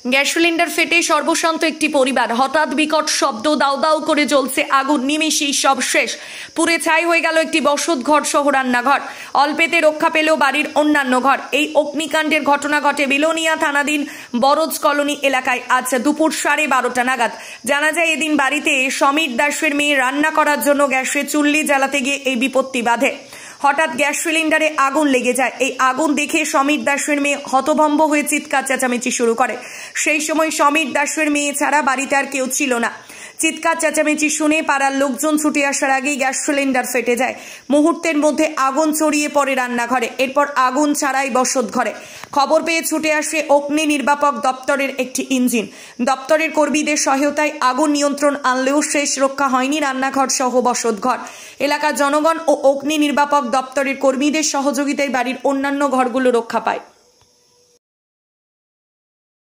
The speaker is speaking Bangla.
গ্যাস সিলিন্ডার ফেটে সর্বশান্ত একটি পরিবার। হঠাৎ বিকট শব্দ, দাউ দাউ করে জ্বলছে আগুন, নিমেষেই সব শেষ। পুড়ে ছাই হয়ে গেল একটি বসত ঘর সহ রান্নাঘর। অল্পেতে রক্ষা পেল বাড়ির অন্যান্য ঘর। এই অগ্নিকাণ্ডের ঘটনা ঘটে বিলোনিয়া থানাধীন বরজ কলোনি এলাকায় আজ দুপুর 12:30 নাগাদ। জানা যায়, এদিন বাড়িতে সমীর দাসের মেয়ে রান্না করার জন্য গ্যাসের চুল্লি জ্বালাতে গিয়ে এই বিপত্তি বাধে। হঠাৎ গ্যাস সিলিন্ডারে আগুন লেগে যায়। এই আগুন দেখে সমীর দাসের মেয়ে হতভম্ব হয়ে চিৎকার চেঁচামেচি শুরু করে। সেই সময় সমীর দাসের মেয়ে ছাড়া বাড়িতে আর কেউ ছিল না। চিৎকার চেঁচামেচি শুনে পাড়ার লোকজন ছুটে আসার আগেই গ্যাস সিলিন্ডার ফেটে যায়। মুহূর্তের মধ্যে আগুন ছড়িয়ে পড়ে রান্নাঘরে, এরপর আগুন ছাড়াই বসত ঘরে। খবর পেয়ে ছুটে আসে অগ্নি নির্বাপক দপ্তরের একটি ইঞ্জিন। দপ্তরের কর্মীদের সহায়তায় আগুন নিয়ন্ত্রণ আনলেও শেষ রক্ষা হয়নি রান্নাঘর সহ বসত ঘর। এলাকার জনগণ ও অগ্নি নির্বাপক দপ্তরের কর্মীদের সহযোগিতায় বাড়ির অন্যান্য ঘরগুলো রক্ষা পায়।